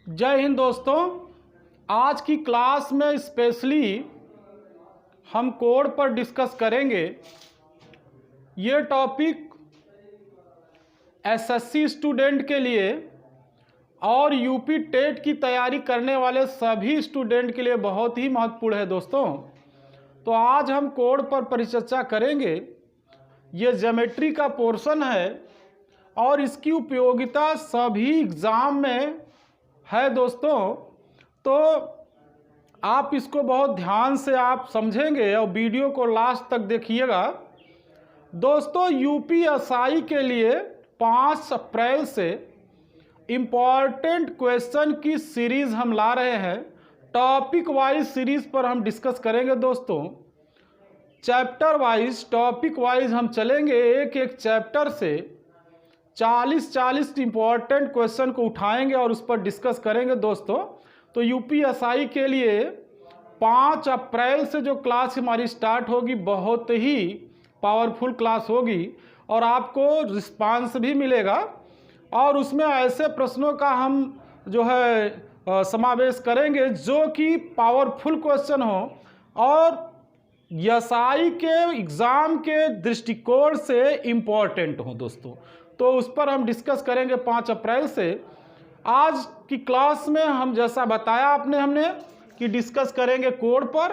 जय हिंद दोस्तों। आज की क्लास में स्पेशली हम कोड पर डिस्कस करेंगे। ये टॉपिक एसएससी स्टूडेंट के लिए और यूपी टेट की तैयारी करने वाले सभी स्टूडेंट के लिए बहुत ही महत्वपूर्ण है दोस्तों। तो आज हम कोड पर परिचर्चा करेंगे। ये ज्योमेट्री का पोर्शन है और इसकी उपयोगिता सभी एग्ज़ाम में है दोस्तों। तो आप इसको बहुत ध्यान से आप समझेंगे और वीडियो को लास्ट तक देखिएगा दोस्तों। यूपीएसआई के लिए 5 अप्रैल से इम्पॉर्टेंट क्वेश्चन की सीरीज़ हम ला रहे हैं। टॉपिक वाइज सीरीज़ पर हम डिस्कस करेंगे दोस्तों। चैप्टर वाइज टॉपिक वाइज हम चलेंगे। एक एक चैप्टर से 40 इम्पॉर्टेंट क्वेश्चन को उठाएंगे और उस पर डिस्कस करेंगे दोस्तों। तो यूपीएसआई के लिए 5 अप्रैल से जो क्लास हमारी स्टार्ट होगी बहुत ही पावरफुल क्लास होगी और आपको रिस्पांस भी मिलेगा और उसमें ऐसे प्रश्नों का हम जो है समावेश करेंगे जो कि पावरफुल क्वेश्चन हो और एसआई के एग्ज़ाम के दृष्टिकोण से इम्पॉर्टेंट हो दोस्तों। तो उस पर हम डिस्कस करेंगे 5 अप्रैल से। आज की क्लास में हम जैसा बताया हमने कि डिस्कस करेंगे कोड पर।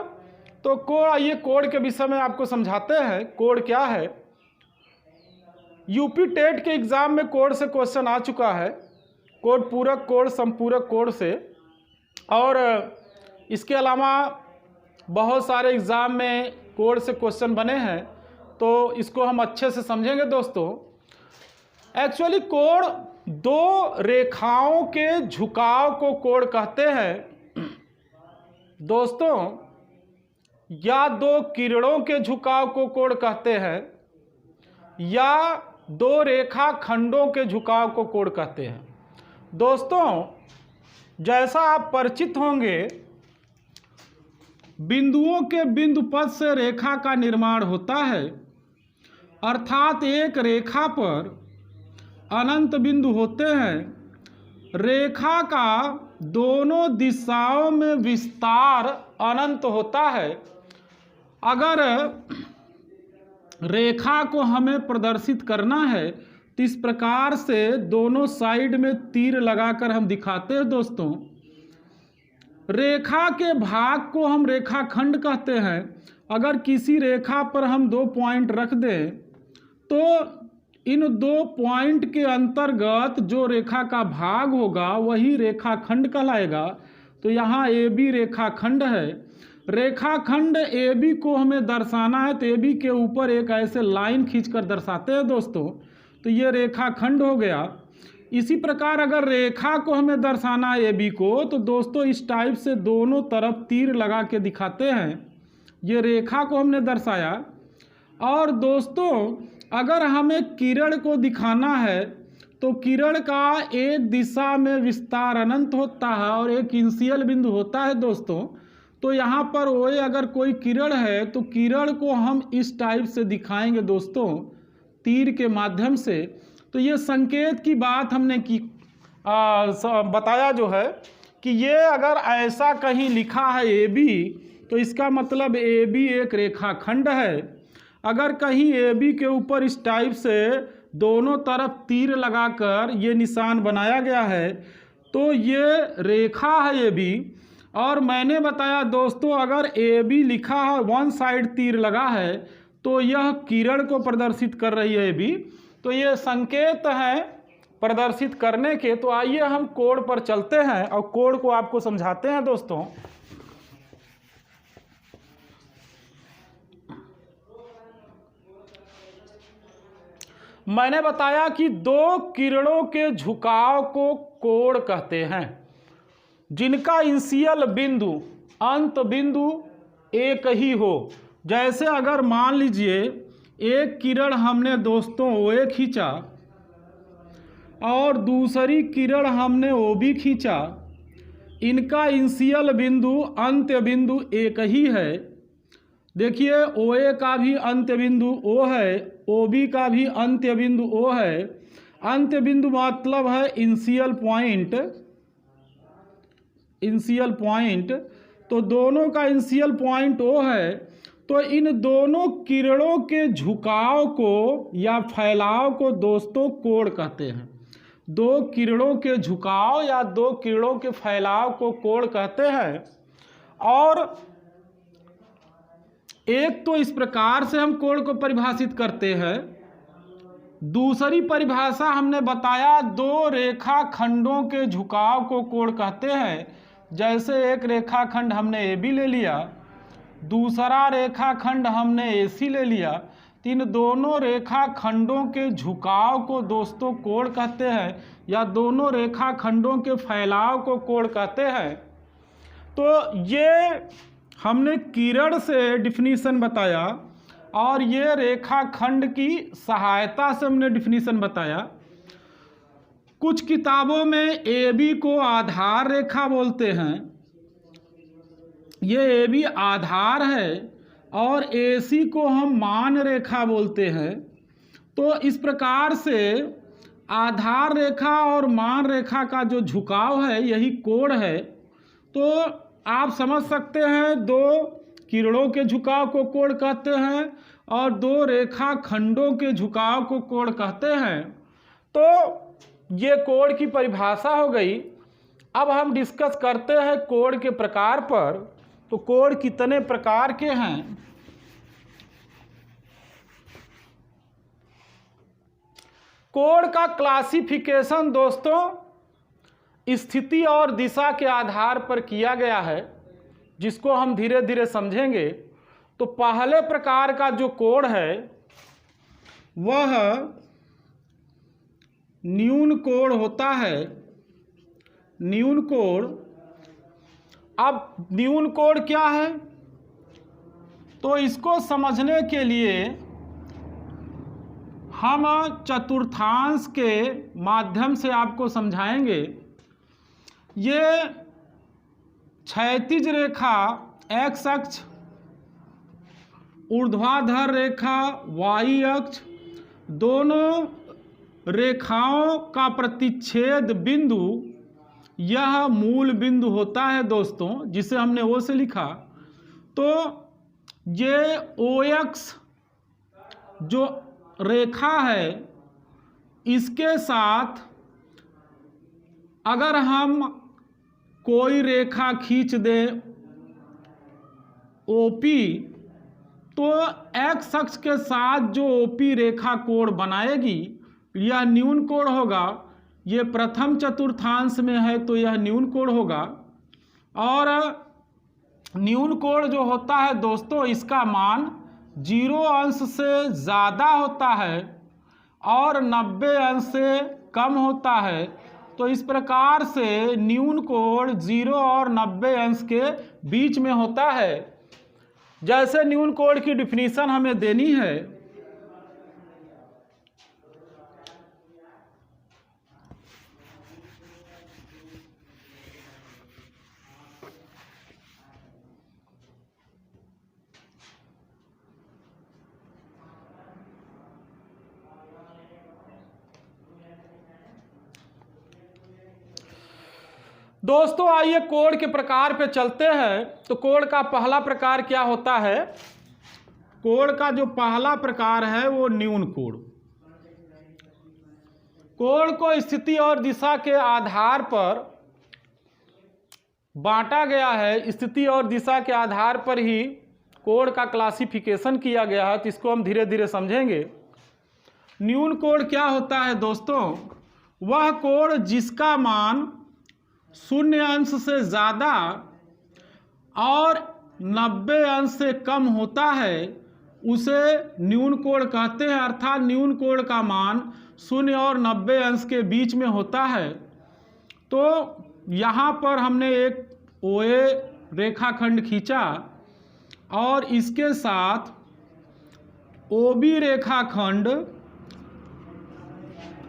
तो आइए कोड के विषय में आपको समझाते हैं। कोड क्या है। यूपी टेट के एग्ज़ाम में कोड से क्वेश्चन आ चुका है। कोड पूरक, कोड संपूरक कोड से, और इसके अलावा बहुत सारे एग्ज़ाम में कोड से क्वेश्चन बने हैं। तो इसको हम अच्छे से समझेंगे दोस्तों। एक्चुअली कोड 2 रेखाओं के झुकाव को कोड कहते हैं दोस्तों, या 2 किरणों के झुकाव को कोड कहते हैं, या 2 रेखा खंडों के झुकाव को कोड कहते हैं दोस्तों। जैसा आप परिचित होंगे, बिंदुओं के बिंदु पथ से रेखा का निर्माण होता है, अर्थात एक रेखा पर अनंत बिंदु होते हैं। रेखा का दोनों दिशाओं में विस्तार अनंत होता है। अगर रेखा को हमें प्रदर्शित करना है तो इस प्रकार से दोनों साइड में तीर लगाकर हम दिखाते हैं दोस्तों। रेखा के भाग को हम रेखाखंड कहते हैं। अगर किसी रेखा पर हम 2 पॉइंट रख दें तो इन 2 पॉइंट के अंतर्गत जो रेखा का भाग होगा वही रेखाखंड कहलाएगा। तो यहाँ ए बी रेखाखंड है। रेखाखंड ए बी को हमें दर्शाना है तो ए बी के ऊपर एक ऐसे लाइन खींचकर दर्शाते हैं दोस्तों। तो ये रेखाखंड हो गया। इसी प्रकार अगर रेखा को हमें दर्शाना है ए बी को, तो दोस्तों इस टाइप से दोनों तरफ तीर लगा के दिखाते हैं। ये रेखा को हमने दर्शाया। और दोस्तों अगर हमें किरण को दिखाना है तो किरण का एक दिशा में विस्तार अनंत होता है और एक इनिशियल बिंदु होता है दोस्तों। तो यहाँ पर वो अगर कोई किरण है तो किरण को हम इस टाइप से दिखाएंगे दोस्तों, तीर के माध्यम से। तो ये संकेत की बात हमने की बताया जो है कि ये अगर ऐसा कहीं लिखा है ए बी तो इसका मतलब ए बी एक रेखाखंड है। अगर कहीं ए बी के ऊपर इस टाइप से दोनों तरफ तीर लगाकर ये निशान बनाया गया है तो ये रेखा है ए बी। और मैंने बताया दोस्तों अगर ए बी लिखा है, 1 साइड तीर लगा है, तो यह किरण को प्रदर्शित कर रही है ए बी। तो ये संकेत हैं प्रदर्शित करने के। तो आइए हम कोड पर चलते हैं और कोड को आपको समझाते हैं दोस्तों। मैंने बताया कि 2 किरणों के झुकाव को कोड कहते हैं जिनका इनिशियल बिंदु अंत बिंदु एक ही हो। जैसे अगर मान लीजिए एक किरण हमने दोस्तों OA खींचा और दूसरी किरण हमने OB खींचा, इनका इनिशियल बिंदु अंत्य बिंदु एक ही है। देखिए OA का भी अंत्य बिंदु O है, OB का भी अंत्य बिंदु O है। अंत्य बिंदु मतलब है इनिशियल पॉइंट, इनिशियल पॉइंट, तो दोनों का इनिशियल पॉइंट O है, तो इन दोनों किरणों के झुकाव को या फैलाव को दोस्तों कोण कहते हैं। दो किरणों के झुकाव या दो किरणों के फैलाव को कोण कहते हैं। और एक तो इस प्रकार से हम कोण को परिभाषित करते हैं, दूसरी परिभाषा हमने बताया दो रेखा खंडों के झुकाव को कोण कहते हैं। जैसे एक रेखाखंड हमने AB ले लिया, दूसरा रेखाखंड हमने AC ले लिया, इन दोनों रेखा खंडों के झुकाव को दोस्तों कोण कहते हैं या दोनों रेखा खंडों के फैलाव को कोण कहते हैं। तो ये हमने किरण से डिफिनीशन बताया और ये रेखाखंड की सहायता से हमने डिफिनीशन बताया। कुछ किताबों में AB को आधार रेखा बोलते हैं, ये AB आधार है, और AC को हम मान रेखा बोलते हैं। तो इस प्रकार से आधार रेखा और मान रेखा का जो झुकाव है यही कोण है। तो आप समझ सकते हैं दो किरणों के झुकाव को कोण कहते हैं और दो रेखा खंडों के झुकाव को कोण कहते हैं। तो ये कोण की परिभाषा हो गई। अब हम डिस्कस करते हैं कोण के प्रकार पर। तो कोण कितने प्रकार के हैं? कोण का क्लासिफिकेशन दोस्तों स्थिति और दिशा के आधार पर किया गया है, जिसको हम धीरे धीरे समझेंगे। तो पहले प्रकार का जो कोण है वह न्यून कोण होता है। न्यून कोण। अब न्यून कोण क्या है? तो इसको समझने के लिए हम चतुर्थांश के माध्यम से आपको समझाएंगे। ये क्षैतिज रेखा x अक्ष, ऊर्ध्वाधर रेखा y अक्ष, दोनों रेखाओं का प्रतिच्छेद बिंदु यह मूल बिंदु होता है दोस्तों, जिसे हमने O से लिखा। तो ये OX जो रेखा है, इसके साथ अगर हम कोई रेखा खींच दें OP, तो x अक्ष के साथ जो OP रेखा कोण बनाएगी यह न्यून कोण होगा। ये प्रथम चतुर्थांश में है तो यह न्यून कोण होगा। और न्यून कोण जो होता है दोस्तों, इसका मान 0 अंश से ज़्यादा होता है और 90 अंश से कम होता है। तो इस प्रकार से न्यून कोण 0 और 90 अंश के बीच में होता है। जैसे न्यून कोण की डिफिनीशन हमें देनी है, दोस्तों आइए कोण के प्रकार पे चलते हैं। तो कोण का पहला प्रकार क्या होता है? कोण का जो पहला प्रकार है वो न्यून कोण। कोण को स्थिति और दिशा के आधार पर बांटा गया है। स्थिति और दिशा के आधार पर ही कोण का क्लासिफिकेशन किया गया है, तो इसको हम धीरे धीरे समझेंगे। न्यून कोण क्या होता है दोस्तों? वह कोण जिसका मान 0 अंश से ज़्यादा और 90 अंश से कम होता है उसे न्यून कोण कहते हैं। अर्थात न्यून कोण का मान 0 और 90 अंश के बीच में होता है। तो यहाँ पर हमने एक OA रेखाखंड खींचा और इसके साथ OB रेखाखंड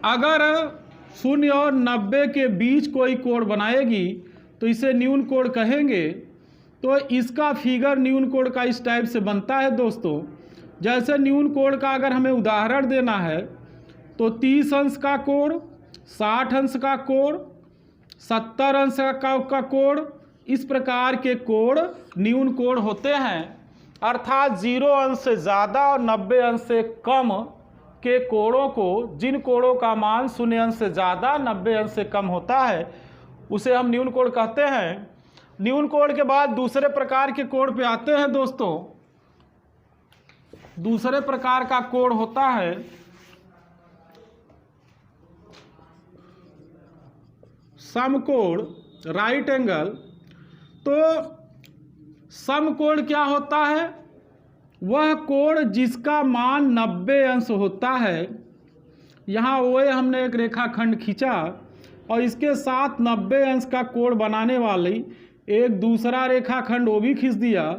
अगर 0 और 90 के बीच कोई कोण बनाएगी तो इसे न्यून कोण कहेंगे। तो इसका फिगर न्यून कोण का इस टाइप से बनता है दोस्तों। जैसे न्यून कोण का अगर हमें उदाहरण देना है तो 30 अंश का कोण, 60 अंश का कोण, 70 अंश का कोण, इस प्रकार के कोण न्यून कोण होते हैं, अर्थात 0 अंश से ज़्यादा और 90 अंश से कम के कोणों को, जिन कोणों का मान 0 अंश से ज़्यादा 90 अंश से कम होता है, उसे हम न्यून कोण कहते हैं। न्यून कोण के बाद दूसरे प्रकार के कोण पे आते हैं दोस्तों। दूसरे प्रकार का कोण होता है समकोण, राइट एंगल। तो समकोण क्या होता है? वह कोण जिसका मान 90 अंश होता है। यहाँ ओए हमने एक रेखाखंड खींचा और इसके साथ 90 अंश का कोण बनाने वाली एक दूसरा रेखाखंड वो भी खींच दिया,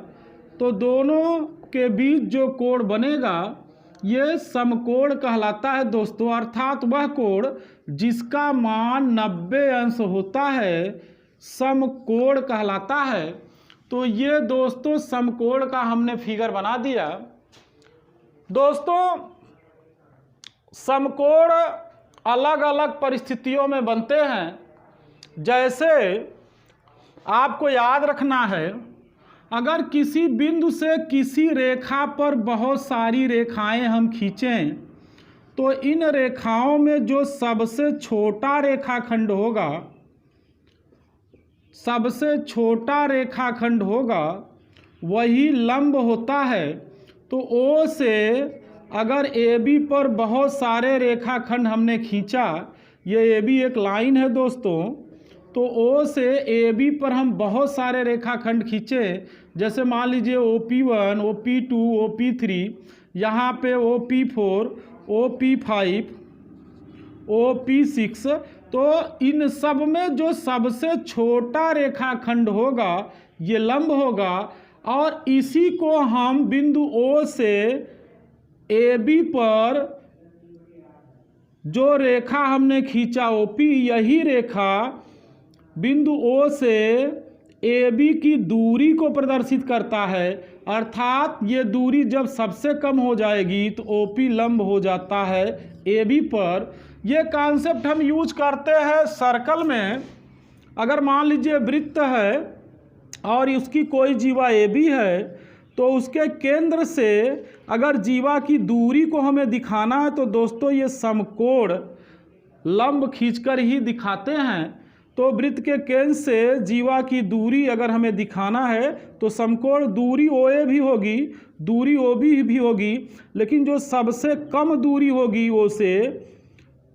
तो दोनों के बीच जो कोण बनेगा ये समकोण कहलाता है दोस्तों। अर्थात वह कोण जिसका मान 90 अंश होता है समकोण कहलाता है। तो ये दोस्तों समकोण का हमने फिगर बना दिया। दोस्तों समकोण अलग अलग परिस्थितियों में बनते हैं। जैसे आपको याद रखना है, अगर किसी बिंदु से किसी रेखा पर बहुत सारी रेखाएं हम खींचें तो इन रेखाओं में जो सबसे छोटा रेखाखंड होगा, सबसे छोटा रेखाखंड होगा वही लंब होता है। तो ओ से अगर ए बी पर बहुत सारे रेखाखंड हमने खींचा, ये ए बी एक लाइन है दोस्तों, तो ओ से ए बी पर हम बहुत सारे रेखाखंड खींचे, जैसे मान लीजिए OP1, OP2, OP3, यहाँ पे OP4, OP5, OP6, तो इन सब में जो सबसे छोटा रेखाखंड होगा ये लंब होगा, और इसी को हम बिंदु O से AB पर जो रेखा हमने खींचा OP, यही रेखा बिंदु O से AB की दूरी को प्रदर्शित करता है। अर्थात ये दूरी जब सबसे कम हो जाएगी तो OP लंब हो जाता है AB पर। ये कॉन्सेप्ट हम यूज करते हैं सर्कल में। अगर मान लीजिए वृत्त है और उसकी कोई जीवा AB है, तो उसके केंद्र से अगर जीवा की दूरी को हमें दिखाना है तो दोस्तों ये समकोण लंब खींचकर ही दिखाते हैं। तो वृत्त के केंद्र से जीवा की दूरी अगर हमें दिखाना है तो समकोण दूरी OA भी होगी, दूरी OB भी होगी, लेकिन जो सबसे कम दूरी होगी O से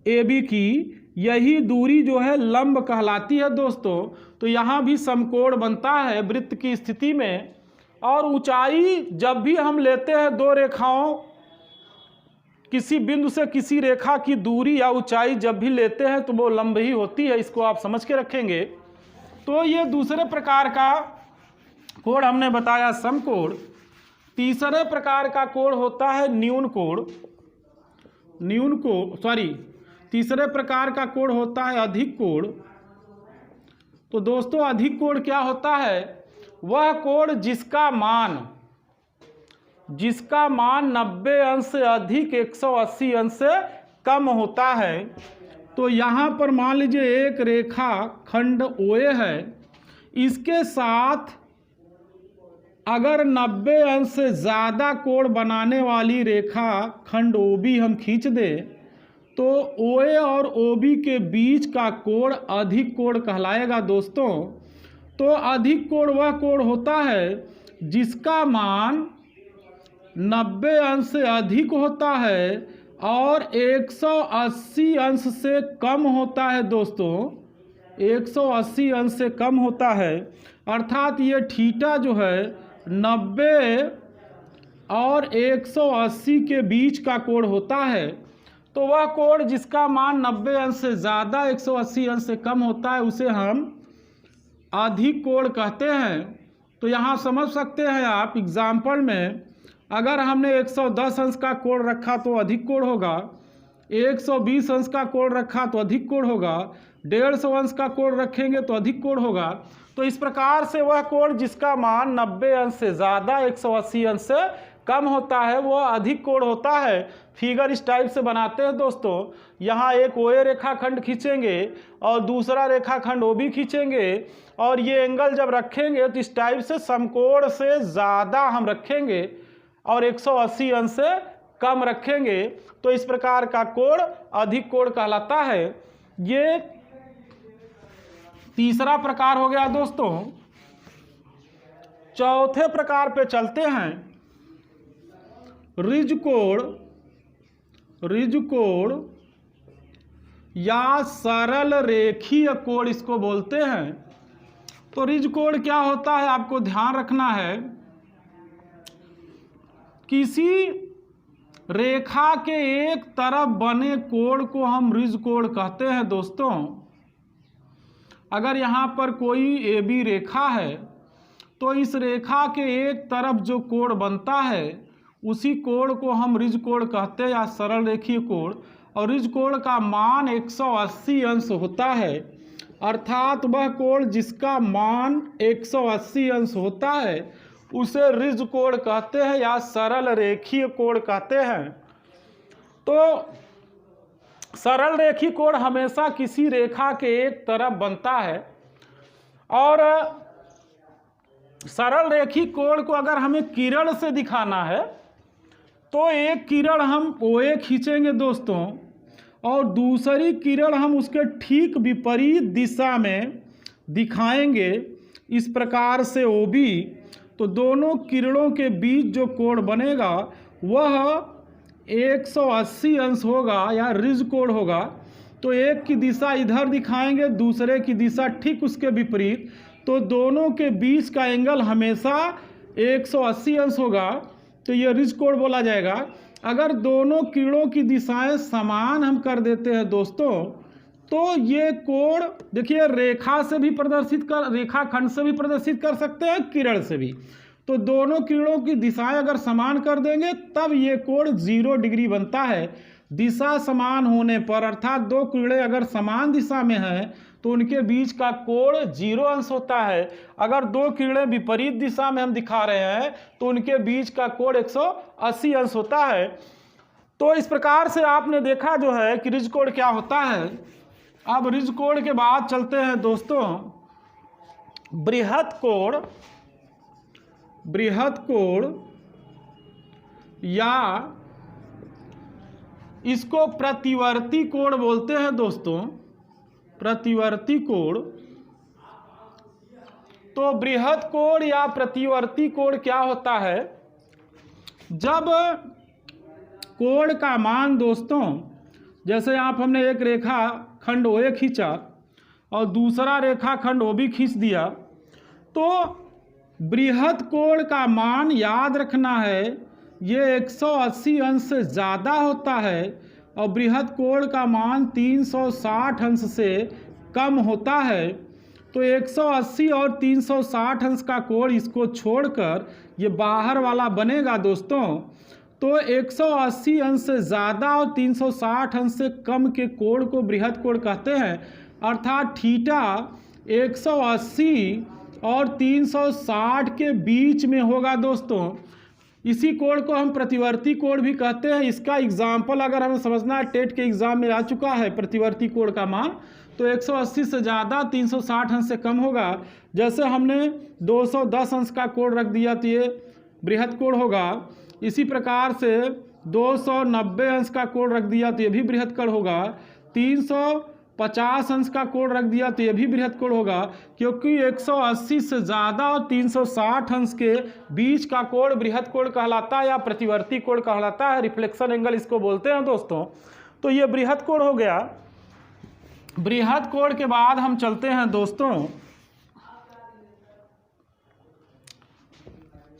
AB की, यही दूरी जो है लंब कहलाती है दोस्तों। तो यहाँ भी समकोण बनता है वृत्त की स्थिति में। और ऊंचाई जब भी हम लेते हैं दो रेखाओं, किसी बिंदु से किसी रेखा की दूरी या ऊंचाई जब भी लेते हैं तो वो लंब ही होती है, इसको आप समझ के रखेंगे। तो ये दूसरे प्रकार का कोण हमने बताया समकोण। तीसरे प्रकार का कोण होता है न्यून कोण। तीसरे प्रकार का कोण होता है अधिक कोण। तो दोस्तों अधिक कोण क्या होता है? वह कोण जिसका मान 90 अंश से अधिक 180 अंश से कम होता है। तो यहाँ पर मान लीजिए एक रेखा खंड OA है, इसके साथ अगर 90 अंश से ज़्यादा कोण बनाने वाली रेखा खंड OB हम खींच दें तो OA और OB के बीच का कोण अधिक कोण कहलाएगा दोस्तों। तो अधिक कोण वह कोण होता है जिसका मान 90 अंश से अधिक होता है और 180 अंश से कम होता है दोस्तों। 180 अंश से कम होता है, अर्थात ये थीटा जो है 90 और 180 के बीच का कोण होता है। तो वह कोण जिसका मान 90 अंश से ज़्यादा 180 अंश से कम होता है उसे हम अधिक कोण कहते हैं। तो यहाँ समझ सकते हैं आप एग्जाम्पल में, अगर हमने 110 अंश का कोण रखा तो अधिक कोण होगा, 120 अंश का कोण रखा तो अधिक कोण होगा, 150 अंश का कोण रखेंगे तो अधिक कोण होगा। तो इस प्रकार से वह कोण जिसका मान 90 अंश से ज़्यादा 180 अंश से कम होता है वो अधिक कोण होता है। फिगर इस टाइप से बनाते हैं दोस्तों। यहाँ एक OA रेखाखंड खींचेंगे और दूसरा रेखाखंड OB खींचेंगे और ये एंगल जब रखेंगे तो इस टाइप से समकोण से ज़्यादा हम रखेंगे और 180 अंश से कम रखेंगे, तो इस प्रकार का कोण अधिक कोण कहलाता है। ये तीसरा प्रकार हो गया दोस्तों। चौथे प्रकार पे चलते हैं, रिज कोण या सरल रेखीय कोण इसको बोलते हैं। तो रिज कोण क्या होता है आपको ध्यान रखना है। किसी रेखा के एक तरफ बने कोण को हम रिज कोण कहते हैं दोस्तों। अगर यहाँ पर कोई AB रेखा है तो इस रेखा के एक तरफ जो कोण बनता है उसी कोण को हम रिज कोण कहते हैं या सरल रेखीय कोण। और रिज कोण का मान 180 अंश होता है, अर्थात वह कोण जिसका मान 180 अंश होता है उसे रिज कोण कहते हैं या सरल रेखीय कोण कहते हैं। तो सरल रेखीय कोण हमेशा किसी रेखा के एक तरफ बनता है और सरल रेखीय कोण को अगर हमें किरण से दिखाना है तो एक किरण हम OA खींचेंगे दोस्तों और दूसरी किरण हम उसके ठीक विपरीत दिशा में दिखाएंगे इस प्रकार से OB। तो दोनों किरणों के बीच जो कोण बनेगा वह 180 अंश होगा या रिज कोण होगा। तो एक की दिशा इधर दिखाएंगे, दूसरे की दिशा ठीक उसके विपरीत, तो दोनों के बीच का एंगल हमेशा 180 अंश होगा, तो ये रिज कोण बोला जाएगा। अगर दोनों किरणों की दिशाएं समान हम कर देते हैं दोस्तों तो ये कोण देखिए रेखा से भी प्रदर्शित कर, रेखाखंड से भी प्रदर्शित कर सकते हैं, किरण से भी। तो दोनों किरणों की दिशाएं अगर समान कर देंगे तब ये कोण 0 डिग्री बनता है। दिशा समान होने पर, अर्थात दो किरणें अगर समान दिशा में हैं तो उनके बीच का कोण 0 अंश होता है। अगर दो किरणें विपरीत दिशा में हम दिखा रहे हैं तो उनके बीच का कोण 180 अंश होता है। तो इस प्रकार से आपने देखा जो है कि रिज कोण क्या होता है। अब रिज कोण के बाद चलते हैं दोस्तों बृहत कोण या इसको प्रतिवर्ती कोण बोलते हैं दोस्तों, प्रतिवर्ती कोण। तो बृहत कोण या प्रतिवर्ती कोण क्या होता है, जब कोण का मान दोस्तों, जैसे आप हमने एक रेखा खंड OA खींचा और दूसरा रेखा खंड OB खींच दिया, तो बृहत कोण का मान याद रखना है ये 180 अंश से ज़्यादा होता है और बृहत कोण का मान 360 अंश से कम होता है। तो 180 और 360 अंश का कोण इसको छोड़कर ये बाहर वाला बनेगा दोस्तों। तो 180 अंश से ज़्यादा और 360 अंश से कम के कोण को बृहत कोण कहते हैं, अर्थात थीटा 180 और 360 के बीच में होगा दोस्तों। इसी कोण को हम प्रतिवर्ती कोण भी कहते हैं। इसका एग्जाम्पल अगर हमें समझना है, टेट के एग्जाम में आ चुका है प्रतिवर्ती कोण का मान, तो 180 से ज़्यादा 360 अंश से कम होगा। जैसे हमने 210 अंश का कोण रख दिया तो ये बृहत कोण होगा। इसी प्रकार से 290 अंश का कोण रख दिया तो ये भी बृहत कोण होगा। 350 अंश का कोण रख दिया तो ये भी बृहत कोण होगा, क्योंकि 180 से ज़्यादा और 360 अंश के बीच का कोण बृहत कोण कहलाता है या प्रतिवर्ती कोण कहलाता है। रिफ्लेक्शन एंगल इसको बोलते हैं दोस्तों। तो ये बृहत कोण हो गया। बृहत कोण के बाद हम चलते हैं दोस्तों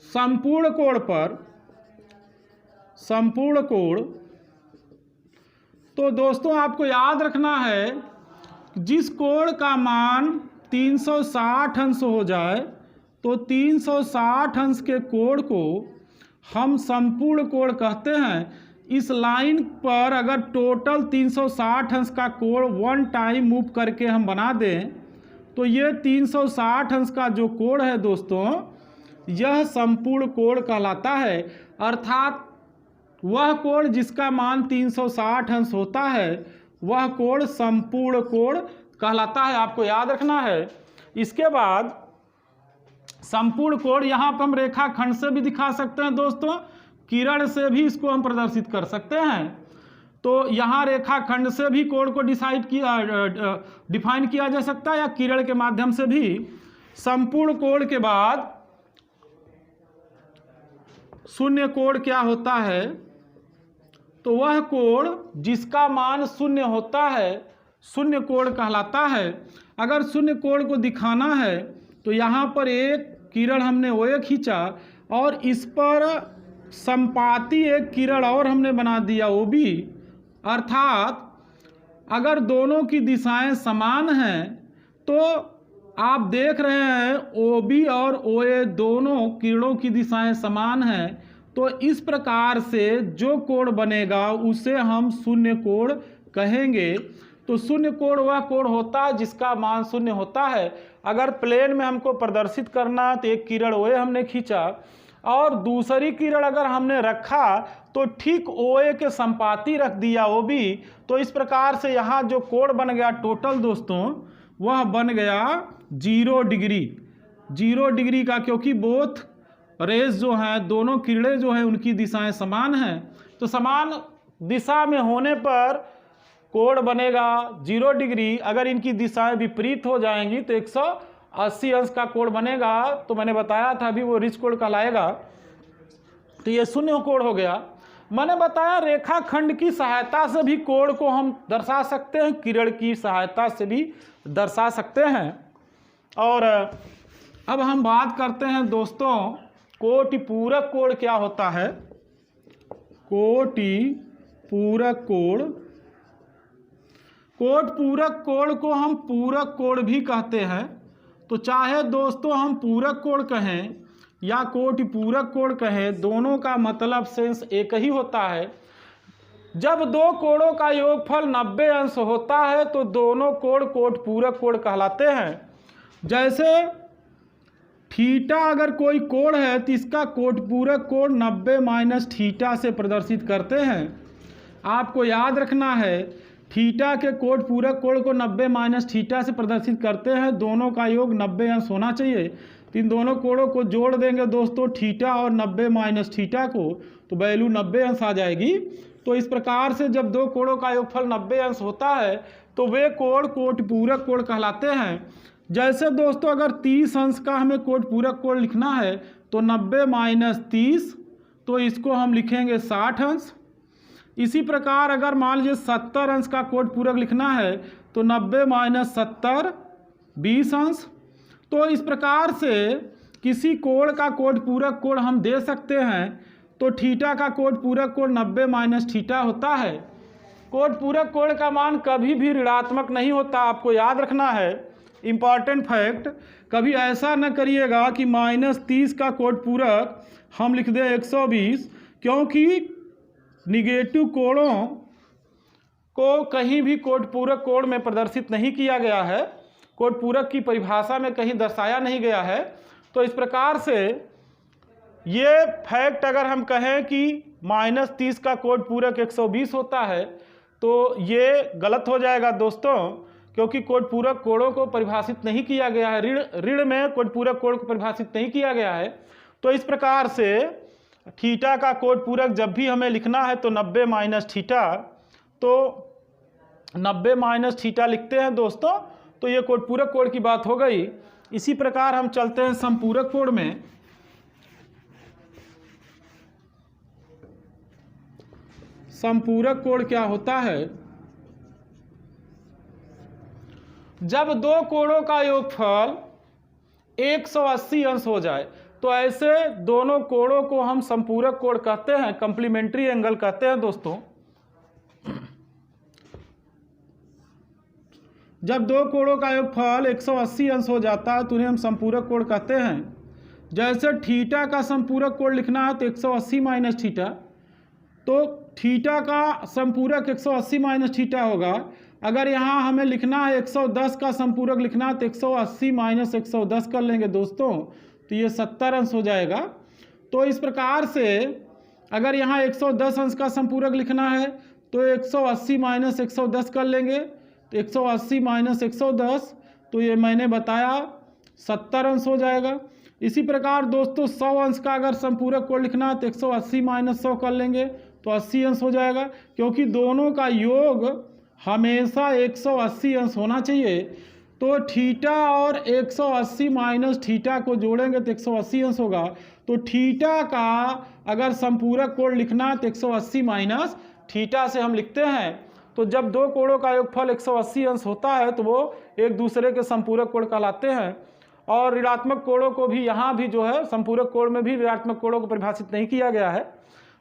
संपूर्ण कोण पर। संपूर्ण कोण, तो दोस्तों आपको याद रखना है जिस कोण का मान 360 अंश हो जाए तो 360 अंश के कोण को हम संपूर्ण कोण कहते हैं। इस लाइन पर अगर टोटल 360 अंश का कोण वन टाइम मूव करके हम बना दें तो ये 360 अंश का जो कोण है दोस्तों, यह संपूर्ण कोण कहलाता है। अर्थात वह कोण जिसका मान 360 अंश होता है वह कोण संपूर्ण कोण कहलाता है। आपको याद रखना है। इसके बाद संपूर्ण कोण यहाँ पर हम रेखाखंड से भी दिखा सकते हैं दोस्तों, किरण से भी इसको हम प्रदर्शित कर सकते हैं। तो यहाँ रेखाखंड से भी कोण को डिफाइन किया जा सकता है या किरण के माध्यम से भी। संपूर्ण कोण के बाद शून्य कोण क्या होता है? तो वह कोण जिसका मान शून्य होता है शून्य कोण कहलाता है। अगर शून्य कोण को दिखाना है तो यहाँ पर एक किरण हमने OA खींचा और इस पर संपाती एक किरण और हमने बना दिया OB, अर्थात अगर दोनों की दिशाएं समान हैं तो आप देख रहे हैं OB और OA दोनों किरणों की दिशाएं समान हैं, तो इस प्रकार से जो कोण बनेगा उसे हम शून्य कोण कहेंगे। तो शून्य कोण वह कोण होता है जिसका मान शून्य होता है। अगर प्लेन में हमको प्रदर्शित करना तो एक किरण OA हमने खींचा और दूसरी किरण अगर हमने रखा तो ठीक OA के संपाती रख दिया OB, तो इस प्रकार से यहाँ जो कोण बन गया टोटल दोस्तों वह बन गया 0 डिग्री। 0 डिग्री का, क्योंकि बोथ रेस जो हैं दोनों किरणें जो हैं उनकी दिशाएं समान हैं। तो समान दिशा में होने पर कोण बनेगा 0 डिग्री। अगर इनकी दिशाएं विपरीत हो जाएंगी तो 180 अंश का कोण बनेगा। तो मैंने बताया था अभी वो रिच कोण कहलाएगा। तो ये शून्य कोण हो गया। मैंने बताया रेखाखंड की सहायता से भी कोण को हम दर्शा सकते हैं, किरण की सहायता से भी दर्शा सकते हैं। और अब हम बात करते हैं दोस्तों कोटि पूरक कोण क्या होता है। कोटि पूरक कोण, कोटि पूरक कोण को हम पूरक कोण भी कहते हैं। तो चाहे दोस्तों हम पूरक कोण कहें या कोटि पूरक कोण कहें, दोनों का मतलब सेंस एक ही होता है। जब दो कोणों का योगफल 90 अंश होता है तो दोनों कोण कोटि पूरक कोण कहलाते हैं। जैसे थीटा अगर कोई कोण है तो इसका कोटि पूरक कोण 90 माइनस थीटा से प्रदर्शित करते हैं। आपको याद रखना है थीटा के कोटि पूरक कोण को 90 माइनस थीटा से प्रदर्शित करते हैं। दोनों का योग 90 अंश होना चाहिए। तो इन दोनों कोणों को जोड़ देंगे दोस्तों थीटा और 90 माइनस थीटा को, तो वैल्यू 90 अंश आ जाएगी। तो इस प्रकार से जब दो कोणों का योगफल 90 अंश होता है तो वे कोण कोटि पूरक कोण कहलाते हैं। जैसे दोस्तों अगर 30 अंश का हमें कोटि पूरक कोण लिखना है तो 90 माइनस 30, तो इसको हम लिखेंगे 60 अंश। इसी प्रकार अगर मान लीजिए 70 अंश का कोटि पूरक लिखना है तो 90 माइनस 70 20 अंश। तो इस प्रकार से किसी कोण का कोटि पूरक कोण हम दे सकते हैं। तो थीटा का कोटि पूरक कोण 90 माइनस थीटा होता है। कोटि पूरक कोण का मान कभी भी ऋणात्मक नहीं होता। आपको याद रखना है इम्पॉर्टेंट फैक्ट, कभी ऐसा न करिएगा कि -30 का कोटि पूरक हम लिख दें 120, क्योंकि निगेटिव कोणों को कहीं भी कोटि पूरक कोण में प्रदर्शित नहीं किया गया है, कोटि पूरक की परिभाषा में कहीं दर्शाया नहीं गया है। तो इस प्रकार से ये फैक्ट अगर हम कहें कि -30 का कोटि पूरक 120 होता है तो ये गलत हो जाएगा दोस्तों, क्योंकि कोटि पूरक कोणों को परिभाषित नहीं किया गया है। ऋण में कोटि पूरक कोण को परिभाषित नहीं किया गया है। तो इस प्रकार से थीटा का कोटि पूरक जब भी हमें लिखना है तो 90 माइनस थीटा, तो 90 माइनस थीटा लिखते हैं दोस्तों। तो ये कोटि पूरक कोण की बात हो गई। इसी प्रकार हम चलते हैं समपूरक कोण में। समपूरक कोण क्या होता है? जब दो कोणों का योगफल 180 अंश हो जाए तो ऐसे दोनों कोणों को हम समपूरक कोण कहते हैं, कंप्लीमेंट्री एंगल कहते हैं दोस्तों। जब दो कोणों का योगफल 180 अंश हो जाता है तो उन्हें हम समपूरक कोण कहते हैं। जैसे थीटा का समपूरक कोण लिखना है तो 180 माइनस थीटा, तो थीटा का समपूरक 180 माइनस थीटा होगा। अगर यहाँ हमें लिखना है 110 का समपूरक लिखना है तो 180 माइनस 110 कर लेंगे दोस्तों, तो ये 70 अंश हो जाएगा। तो इस प्रकार से अगर यहाँ 110 अंश का संपूरक लिखना है तो 180 माइनस 110 कर लेंगे, तो 180 माइनस 110 तो ये मैंने बताया 70 अंश हो जाएगा। इसी प्रकार दोस्तों 100 अंश का अगर संपूरक कोण लिखना है तो 180 माइनस 100 कर लेंगे तो 80 अंश हो जाएगा, क्योंकि दोनों का योग हमेशा 180 अंश होना चाहिए। तो थीटा और 180 माइनस थीटा को जोड़ेंगे तो 180 अंश होगा। तो थीटा का अगर संपूरक कोण लिखना है तो 180 माइनस थीटा से हम लिखते हैं। तो जब दो कोणों का योगफल 180 अंश होता है तो वो एक दूसरे के संपूरक कोण कहलाते हैं। और ऋणात्मक कोणों को भी यहाँ भी जो है संपूरक कोण में भी ऋणात्मक कोणों को परिभाषित नहीं किया गया है,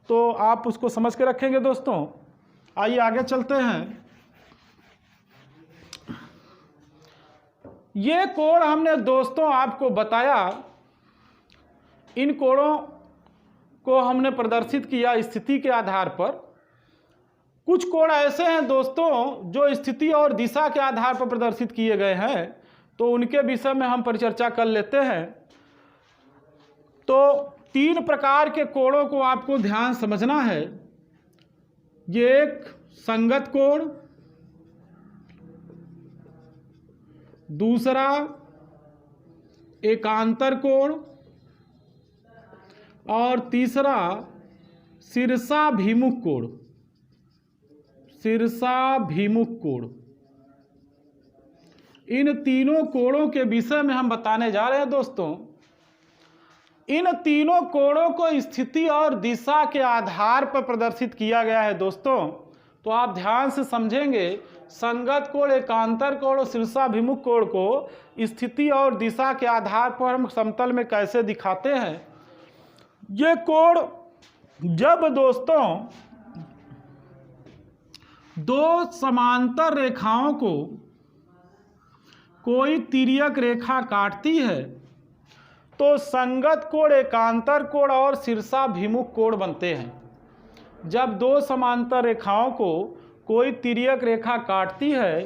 तो आप उसको समझ के रखेंगे दोस्तों। आइए आगे चलते हैं। ये कोण हमने दोस्तों आपको बताया, इन कोणों को हमने प्रदर्शित किया स्थिति के आधार पर। कुछ कोण ऐसे हैं दोस्तों जो स्थिति और दिशा के आधार पर प्रदर्शित किए गए हैं, तो उनके विषय में हम परिचर्चा कर लेते हैं। तो 3 प्रकार के कोणों को आपको ध्यान समझना है। ये एक संगत कोण, दूसरा एकांतर कोण और तीसरा शीर्षाभिमुख कोण। शीर्षाभिमुख कोण, इन तीनों कोणों के विषय में हम बताने जा रहे हैं दोस्तों। इन तीनों कोणों को स्थिति और दिशा के आधार पर प्रदर्शित किया गया है दोस्तों। तो आप ध्यान से समझेंगे, संगत कोण, एकांतर कोण और शीर्षाभिमुख कोण को स्थिति और दिशा के आधार पर हम समतल में कैसे दिखाते हैं। ये कोण जब दोस्तों दो समांतर रेखाओं को कोई तिर्यक रेखा काटती है तो संगत कोण, एकांतर कोण और शीर्षाभिमुख कोण बनते हैं। जब दो समांतर रेखाओं को कोई तिर्यक रेखा काटती है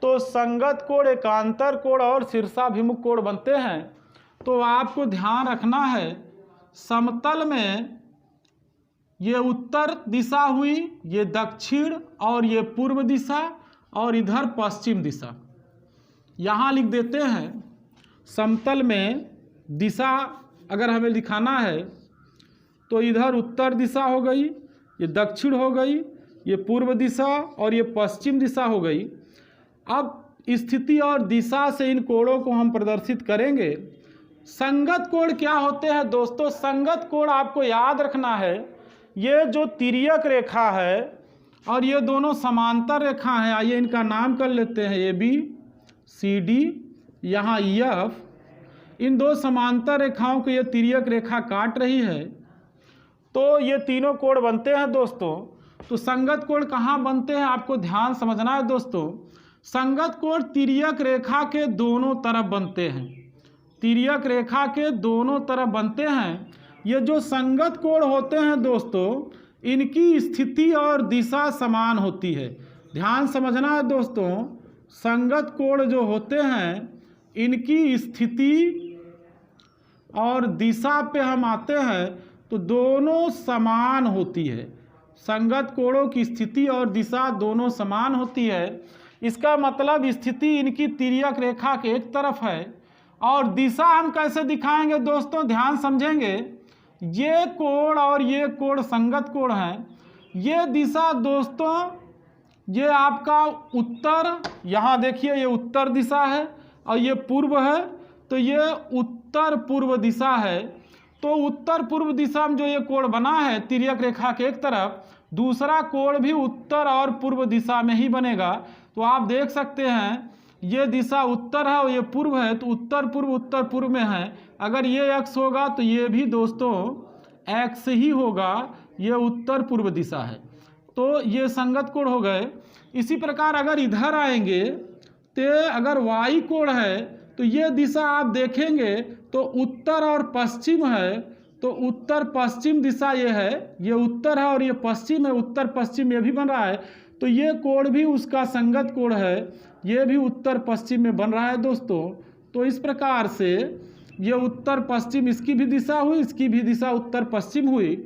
तो संगत कोण, एकांतर कोण और शीर्षाभिमुख कोण बनते हैं। तो आपको ध्यान रखना है, समतल में ये उत्तर दिशा हुई, ये दक्षिण और ये पूर्व दिशा और इधर पश्चिम दिशा। यहाँ लिख देते हैं, समतल में दिशा अगर हमें दिखाना है तो इधर उत्तर दिशा हो गई, ये दक्षिण हो गई, ये पूर्व दिशा और ये पश्चिम दिशा हो गई। अब स्थिति और दिशा से इन कोणों को हम प्रदर्शित करेंगे। संगत कोण क्या होते हैं दोस्तों? संगत कोण आपको याद रखना है, ये जो तिर्यक रेखा है और ये दोनों समांतर रेखा हैं, आइए इनका नाम कर लेते हैं, AB CD, यहाँ EF। इन दो समांतर रेखाओं को ये तिर्यक रेखा काट रही है तो ये तीनों कोण बनते हैं दोस्तों। तो संगत कोण कहाँ बनते हैं आपको ध्यान समझना है दोस्तों। संगत कोण तिर्यक रेखा के दोनों तरफ बनते हैं, तिर्यक रेखा के दोनों तरफ बनते हैं। ये जो संगत कोण होते हैं दोस्तों, इनकी स्थिति और दिशा समान होती है। ध्यान समझना है दोस्तों, संगत कोण जो होते हैं इनकी स्थिति और दिशा पे हम आते हैं तो दोनों समान होती है। संगत कोणों की स्थिति और दिशा दोनों समान होती है। इसका मतलब स्थिति इनकी तिर्यक रेखा के एक तरफ है और दिशा हम कैसे दिखाएंगे दोस्तों, ध्यान समझेंगे। ये कोण और ये कोण संगत कोण है। ये दिशा दोस्तों, ये आपका उत्तर, यहाँ देखिए ये उत्तर दिशा है और ये पूर्व है, तो ये उत्तर पूर्व दिशा है। तो उत्तर पूर्व दिशा में जो ये कोण बना है तिर्यक रेखा के एक तरफ, दूसरा कोण भी उत्तर और पूर्व दिशा में ही बनेगा। तो आप देख सकते हैं ये दिशा उत्तर है और ये पूर्व है, तो उत्तर पूर्व में है। अगर ये एक्स होगा तो ये भी दोस्तों एक्स ही होगा, ये उत्तर पूर्व दिशा है। तो ये संगत कोण हो गए। इसी प्रकार अगर इधर आएंगे तो अगर वाई कोण है तो ये दिशा आप देखेंगे तो उत्तर और पश्चिम है, तो उत्तर पश्चिम दिशा ये है, ये उत्तर है और ये पश्चिम है, उत्तर पश्चिम ये भी बन रहा है। तो ये कोण भी उसका संगत कोण है, ये भी उत्तर पश्चिम में बन रहा है दोस्तों। तो इस प्रकार से ये उत्तर पश्चिम, इसकी भी दिशा हुई, इसकी भी दिशा उत्तर पश्चिम हुई।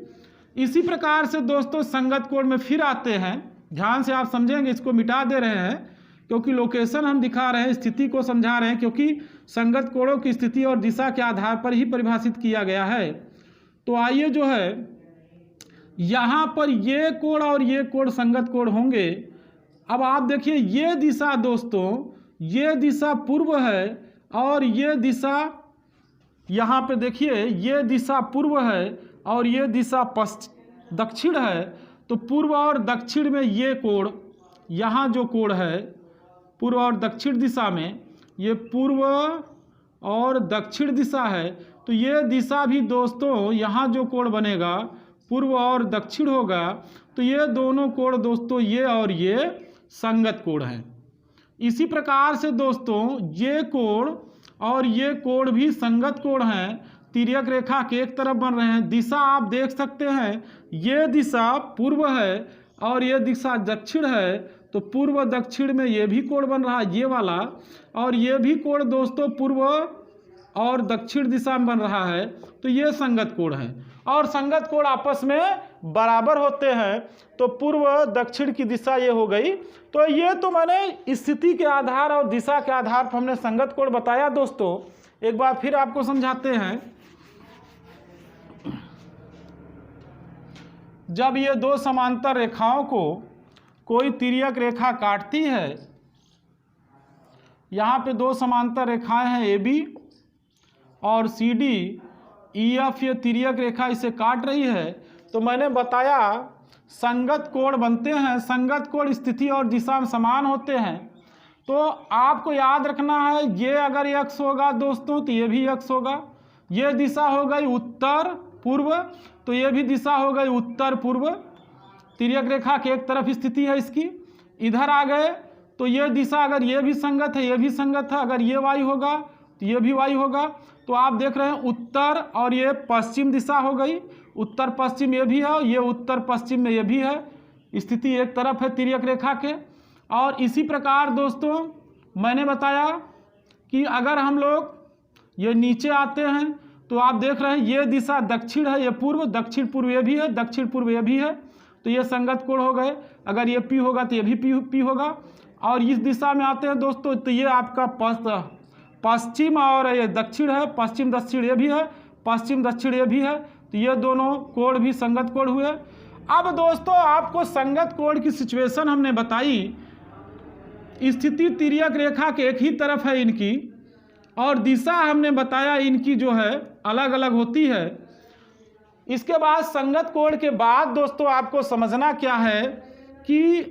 इसी प्रकार से दोस्तों संगत कोण में फिर आते हैं, ध्यान से आप समझेंगे, इसको मिटा दे रहे हैं क्योंकि लोकेशन हम दिखा रहे हैं, स्थिति को समझा रहे हैं, क्योंकि संगत कोणों की स्थिति और दिशा के आधार पर ही परिभाषित किया गया है। तो आइए जो है यहाँ पर ये कोण और ये कोण संगत कोण होंगे। अब आप देखिए ये दिशा दोस्तों, ये दिशा पूर्व है और ये दिशा, यहाँ पे देखिए ये दिशा पूर्व है और ये दिशा दक्षिण है। तो पूर्व और दक्षिण में ये कोण, यहाँ जो कोण है पूर्व और दक्षिण दिशा में, ये पूर्व और दक्षिण दिशा है। तो ये दिशा भी दोस्तों, यहाँ जो कोण बनेगा पूर्व और दक्षिण होगा। तो ये दोनों कोण दोस्तों, ये और ये संगत कोण हैं। इसी प्रकार से दोस्तों ये कोण और ये कोण भी संगत कोण हैं, तिर्यक रेखा के एक तरफ बन रहे हैं। दिशा आप देख सकते हैं, ये दिशा पूर्व है और ये दिशा दक्षिण है। तो पूर्व दक्षिण में ये भी कोण बन रहा है, ये वाला, और ये भी कोण दोस्तों पूर्व और दक्षिण दिशा में बन रहा है। तो ये संगत कोण है और संगत कोण आपस में बराबर होते हैं। तो पूर्व दक्षिण की दिशा ये हो गई। तो ये तो मैंने स्थिति के आधार और दिशा के आधार पर हमने संगत कोण बताया दोस्तों। एक बार फिर आपको समझाते हैं। जब ये दो समांतर रेखाओं को कोई तिर्यक रेखा काटती है, यहाँ पे दो समांतर रेखाएं हैं AB और CD, EF ये तिर्यक रेखा इसे काट रही है। तो मैंने बताया संगत कोण बनते हैं, संगत कोण स्थिति और दिशा में समान होते हैं। तो आपको याद रखना है, ये अगर x होगा दोस्तों तो ये भी x होगा। ये दिशा हो गई उत्तर पूर्व, तो ये भी दिशा हो गई उत्तर पूर्व। तिर्यक रेखा के एक तरफ स्थिति है इसकी। इधर आ गए तो ये दिशा, अगर ये भी संगत है, ये भी संगत है, अगर ये y होगा तो ये भी y होगा। तो आप देख रहे हैं उत्तर और ये पश्चिम दिशा हो गई, उत्तर पश्चिम ये भी है और ये उत्तर पश्चिम में ये भी है। स्थिति एक तरफ है तिर्यक रेखा के। और इसी प्रकार दोस्तों मैंने बताया कि अगर हम लोग ये नीचे आते हैं तो आप देख रहे हैं ये दिशा दक्षिण है, ये पूर्व, दक्षिण पूर्व ये भी है, दक्षिण पूर्व ये भी है। तो ये संगत कोण हो गए। अगर ये P होगा तो ये भी P होगा। और इस दिशा में आते हैं दोस्तों तो ये आपका पश्चिम और ये दक्षिण है, पश्चिम दक्षिण ये भी है, पश्चिम दक्षिण ये भी है। तो ये दोनों कोण भी संगत कोण हुए। अब दोस्तों आपको संगत कोण की सिचुएशन हमने बताई। स्थिति तिर्यक रेखा के एक ही तरफ है इनकी, और दिशा हमने बताया इनकी जो है अलग अलग होती है। इसके बाद संगत कोण के बाद दोस्तों आपको समझना क्या है कि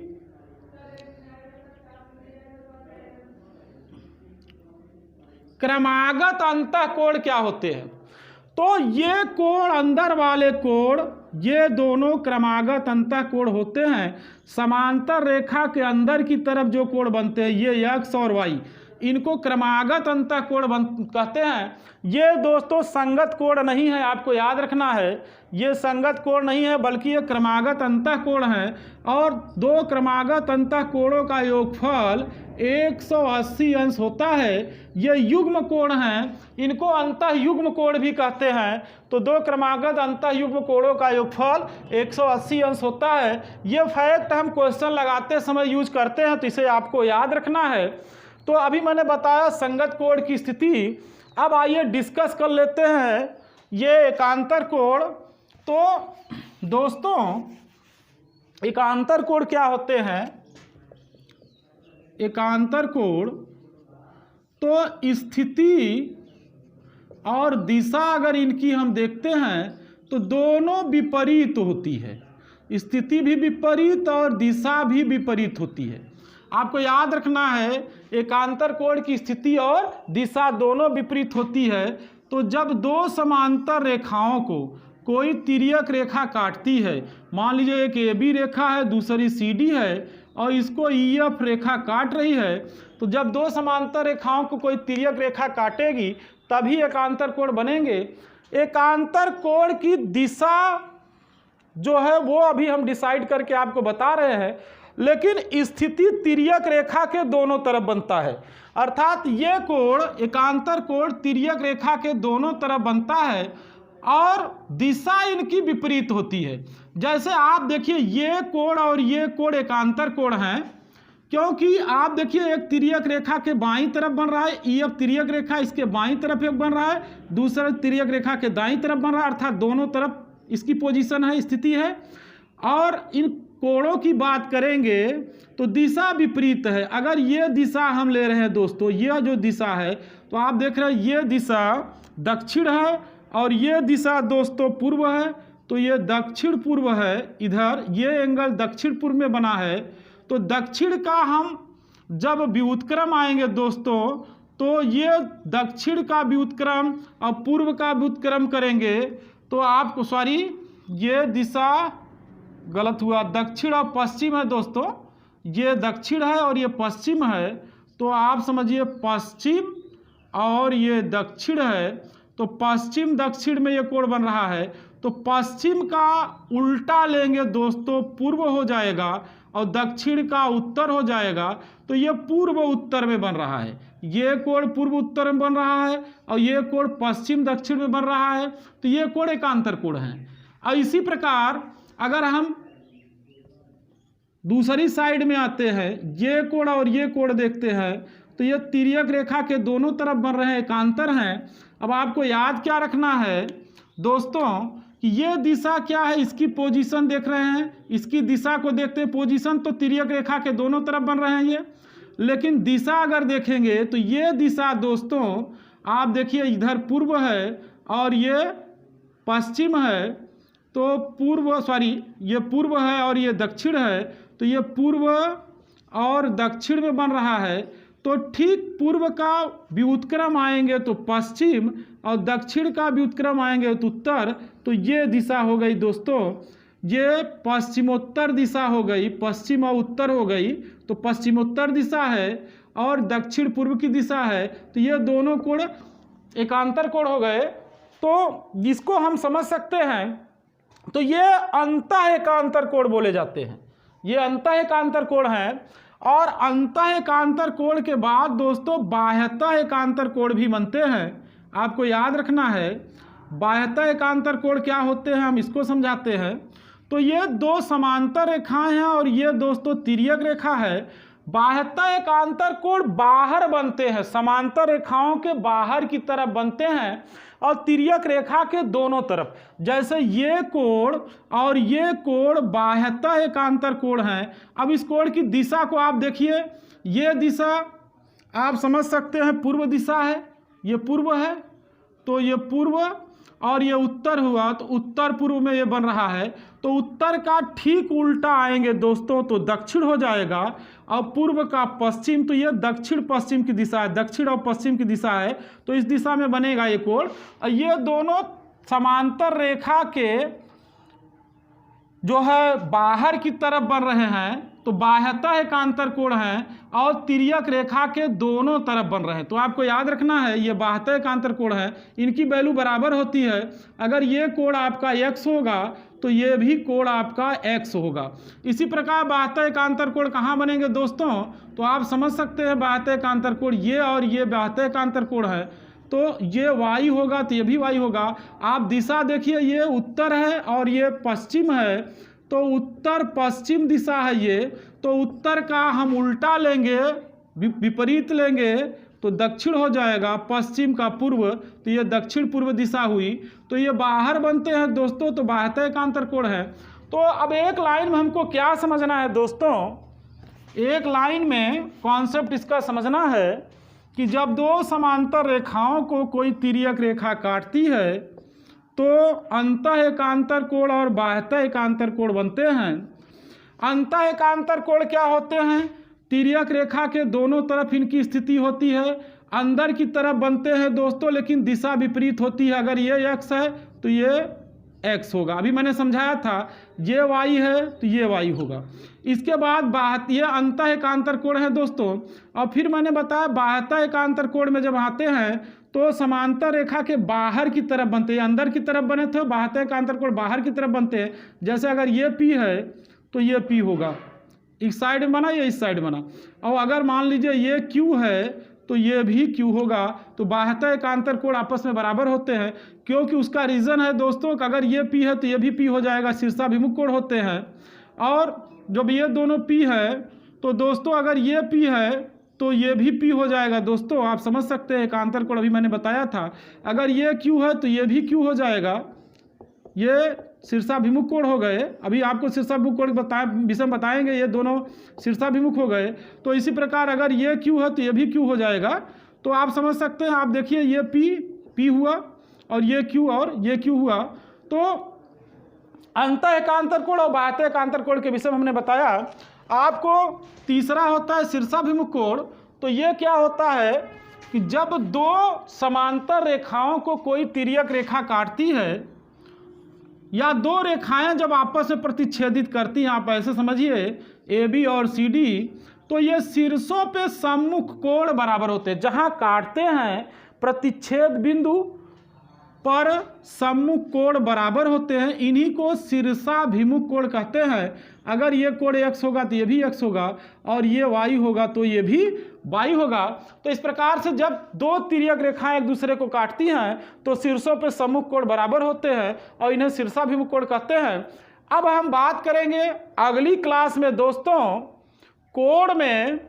क्रमागत अंतःकोण क्या होते हैं। तो ये कोण, अंदर वाले कोण, ये दोनों क्रमागत अंतःकोण होते हैं। समांतर रेखा के अंदर की तरफ जो कोण बनते हैं ये x और y, इनको क्रमागत अंतःकोण कहते हैं। ये दोस्तों संगत कोण नहीं है, आपको याद रखना है। ये संगत कोण नहीं है बल्कि ये क्रमागत अंतःकोण है। और दो क्रमागत अंतःकोणों का योगफल 180 अंश होता है। ये युग्म कोण हैं, इनको अंतःयुग्म कोण भी कहते हैं। तो दो क्रमागत अंतःयुग्म कोणों का योगफल 180 अंश होता है। ये फैक्ट हम क्वेश्चन लगाते समय यूज करते हैं, तो इसे आपको याद रखना है। तो अभी मैंने बताया संगत कोण की स्थिति। अब आइए डिस्कस कर लेते हैं ये एकांतर कोण। तो दोस्तों एकांतर कोण क्या होते हैं? एकांतर कोण तो स्थिति और दिशा अगर इनकी हम देखते हैं तो दोनों विपरीत होती है। स्थिति भी विपरीत और दिशा भी विपरीत होती है। आपको याद रखना है एकांतर कोण की स्थिति और दिशा दोनों विपरीत होती है। तो जब दो समांतर रेखाओं को कोई तिर्यक रेखा काटती है, मान लीजिए एक AB रेखा है, दूसरी CD है और इसको EF रेखा काट रही है, तो जब दो समांतर रेखाओं को कोई तिर्यक रेखा काटेगी तभी एकांतर कोण बनेंगे। एकांतर कोण की दिशा जो है वो अभी हम डिसाइड करके आपको बता रहे हैं, लेकिन स्थिति तिर्यक रेखा के दोनों तरफ बनता है। अर्थात ये कोण एकांतर कोण तिर्यक रेखा के दोनों तरफ बनता है। और दिशा इनकी विपरीत होती है। जैसे आप देखिए ये कोण और ये कोण एकांतर कोण हैं, क्योंकि आप देखिए एक तिर्यक रेखा के बाईं तरफ बन रहा है, EF तिर्यक रेखा इसके बाईं तरफ एक बन रहा है, दूसरा तिर्यक रेखा के दाईं तरफ बन रहा है, अर्थात दोनों तरफ इसकी पोजीशन है, स्थिति है। और इन कोणों की बात करेंगे तो दिशा विपरीत है। अगर ये दिशा हम ले रहे हैं दोस्तों, यह जो दिशा है, तो आप देख रहे हैं ये दिशा दक्षिण है और ये दिशा दोस्तों पूर्व है, तो ये दक्षिण पूर्व है। इधर ये एंगल दक्षिण पूर्व में बना है, तो दक्षिण का हम जब व्युत्क्रम आएंगे दोस्तों, तो ये दक्षिण का व्युत्क्रम और पूर्व का व्युत्क्रम करेंगे तो आपको ये दिशा गलत हुआ, दक्षिण और पश्चिम है दोस्तों, ये दक्षिण है और ये पश्चिम है, तो आप समझिए पश्चिम और ये दक्षिण है, तो पश्चिम दक्षिण में ये कोण बन रहा है, तो पश्चिम का उल्टा लेंगे दोस्तों पूर्व हो जाएगा और दक्षिण का उत्तर हो जाएगा, तो ये पूर्व उत्तर में बन रहा है। ये कोण पूर्व उत्तर में बन रहा है और ये कोण पश्चिम दक्षिण में बन रहा है, तो ये कोण एकांतर कोण है। और इसी प्रकार अगर हम दूसरी साइड में आते हैं, ये कोण और ये कोण देखते हैं, तो ये तिर्यक रेखा के दोनों तरफ बन रहे हैं, एकांतर हैं। अब आपको याद क्या रखना है दोस्तों कि ये दिशा क्या है, इसकी पोजीशन देख रहे हैं, इसकी दिशा को देखते हैं, पोजीशन तो तिर्यक रेखा के दोनों तरफ बन रहे हैं ये, लेकिन दिशा अगर देखेंगे तो ये दिशा दोस्तों आप देखिए इधर पूर्व है और ये पश्चिम है, तो ये पूर्व है और ये दक्षिण है, तो ये पूर्व और दक्षिण में बन रहा है, तो ठीक पूर्व का व्युत्क्रम आएंगे तो पश्चिम और दक्षिण का व्युत्क्रम आएंगे तो उत्तर, तो ये दिशा हो गई दोस्तों, ये पश्चिमोत्तर दिशा हो गई, पश्चिम और उत्तर हो गई, तो पश्चिमोत्तर दिशा है और दक्षिण पूर्व की दिशा है, तो ये दोनों कोण एकांतर कोण हो गए। तो जिसको हम समझ सकते हैं, तो ये अंतः एकांतर कोण बोले जाते हैं, ये अंतः एकांतर कोण है। और अंतः एकांतर कोण के बाद दोस्तों बाह्यतः एकांतर कोण भी बनते हैं। आपको याद रखना है बाह्यतः एकांतर कोण क्या होते हैं, हम इसको समझाते हैं। तो ये दो समांतर रेखाएं हैं और ये दोस्तों तिर्यक रेखा है। बाह्यतः एकांतर कोण बाहर बनते हैं, समांतर रेखाओं के बाहर की तरफ बनते हैं और तिर्यक रेखा के दोनों तरफ। जैसे ये कोण और ये कोण बाह्यतः एकांतर कोण हैं। अब इस कोण की दिशा को आप देखिए, ये दिशा आप समझ सकते हैं पूर्व दिशा है, ये पूर्व है, तो ये पूर्व और ये उत्तर हुआ, तो उत्तर पूर्व में ये बन रहा है, तो उत्तर का ठीक उल्टा आएंगे दोस्तों तो दक्षिण हो जाएगा, और पूर्व का पश्चिम, तो ये दक्षिण पश्चिम की दिशा है, दक्षिण और पश्चिम की दिशा है, तो इस दिशा में बनेगा ये कोण। और ये दोनों समांतर रेखा के जो है बाहर की तरफ बन रहे हैं, तो बाह्यतः एकांतर कोण हैं और तिर्यक रेखा के दोनों तरफ बन रहे हैं। तो आपको याद रखना है ये बाह्यतः एकांतर कोण है, इनकी वैल्यू बराबर होती है। अगर ये कोण आपका x होगा तो ये भी कोण आपका x होगा। इसी प्रकार बाह्यतः एकांतर कोण कहाँ बनेंगे दोस्तों, तो आप समझ सकते हैं बाह्यतः एकांतर कोण ये और ये बाह्यतः एकांतर कोण है, तो ये y होगा तो ये भी y होगा। आप दिशा देखिए, ये उत्तर है और ये पश्चिम है, तो उत्तर पश्चिम दिशा है ये, तो उत्तर का हम उल्टा लेंगे, विपरीत लेंगे तो दक्षिण हो जाएगा, पश्चिम का पूर्व, तो ये दक्षिण पूर्व दिशा हुई, तो ये बाहर बनते हैं दोस्तों, तो बाह्यतः एकांतर कोण है। तो अब एक लाइन में हमको क्या समझना है दोस्तों, एक लाइन में कॉन्सेप्ट इसका समझना है कि जब दो समांतर रेखाओं को कोई तिर्यक रेखा काटती है तो अंतः एकांतर कोण और बाह्यतः एकांतर कोण बनते हैं। अंतः एकांतर कोण क्या होते हैं, तिर्यक रेखा के दोनों तरफ इनकी स्थिति होती है, अंदर की तरफ बनते हैं दोस्तों, लेकिन दिशा विपरीत होती है। अगर ये x है तो ये x होगा, अभी मैंने समझाया था ये y है तो ये y होगा। इसके बाद ये अंतः एकांतर कोण है दोस्तों, और फिर मैंने बताया बाह्यतः एकांतर कोण में जब आते हैं तो समांतर रेखा के बाहर की तरफ बनते हैं, अंदर की तरफ बने थे, बाह्यतः एकांतर कोण बाहर की तरफ बनते हैं। जैसे अगर ये P है तो ये P होगा, इस साइड में बना या इस साइड बना, और अगर मान लीजिए ये Q है तो ये भी Q होगा। तो बाह्यतः एकांतर कोण आपस में बराबर होते हैं, क्योंकि उसका रीज़न है दोस्तों कि अगर ये P है तो ये भी P हो जाएगा, शीर्षाभिमुख कोण होते हैं। और जब ये दोनों P है तो दोस्तों अगर ये P है तो ये भी P हो जाएगा। दोस्तों आप समझ सकते हैं एकांतर कोण अभी मैंने बताया था, अगर ये Q है तो ये भी Q हो जाएगा। ये शीर्षाभिमुख कोण हो गए, अभी आपको शीर्षाभिमुख कोण विषय बताएंगे, ये दोनों शीर्षाभिमुख हो गए। तो इसी प्रकार अगर ये Q है तो ये भी Q हो जाएगा। तो आप समझ सकते हैं, आप देखिए ये P हुआ और ये Q और ये Q हुआ। तो अंतः एकांतर कोण और बाह्यतः एकांतर कोण के विषय में हमने बताया। आपको तीसरा होता है शीर्षाभिमुख कोण। तो ये क्या होता है कि जब दो समांतर रेखाओं को कोई तिर्यक रेखा काटती है या दो रेखाएं जब आपस में प्रतिच्छेदित करती हैं, आप ऐसे समझिए AB और CD, तो ये शीर्षों पे सम्मुख कोण बराबर होते हैं। जहां काटते हैं प्रतिच्छेद बिंदु पर सम्मुख कोण बराबर होते हैं, इन्हीं को शीर्षाभिमुख कोण कहते हैं। अगर ये कोण x होगा तो ये भी x होगा, और ये y होगा तो ये भी y होगा। तो इस प्रकार से जब दो तिर्यक रेखाएं एक दूसरे को काटती हैं तो शीर्षों पे सम्मुख कोण बराबर होते हैं और इन्हें शीर्षाभिमुख कोण कहते हैं। अब हम बात करेंगे अगली क्लास में दोस्तों, कोण में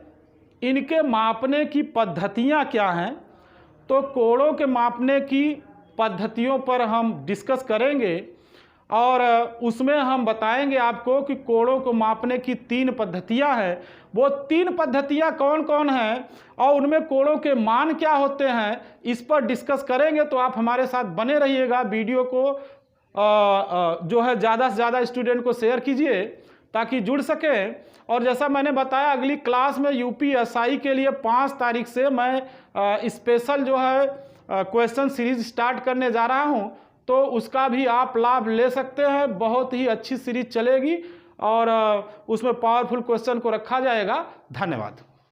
इनके मापने की पद्धतियां क्या हैं। तो कोणों के मापने की पद्धतियों पर हम डिस्कस करेंगे और उसमें हम बताएंगे आपको कि कोणों को मापने की 3 पद्धतियां हैं। वो 3 पद्धतियां कौन कौन हैं और उनमें कोणों के मान क्या होते हैं, इस पर डिस्कस करेंगे। तो आप हमारे साथ बने रहिएगा, वीडियो को जो है ज़्यादा से ज़्यादा स्टूडेंट को शेयर कीजिए ताकि जुड़ सके। और जैसा मैंने बताया अगली क्लास में UPSI के लिए 5 तारीख से मैं स्पेशल जो है क्वेश्चन सीरीज स्टार्ट करने जा रहा हूं, तो उसका भी आप लाभ ले सकते हैं। बहुत ही अच्छी सीरीज चलेगी और उसमें पावरफुल क्वेश्चन को रखा जाएगा। धन्यवाद।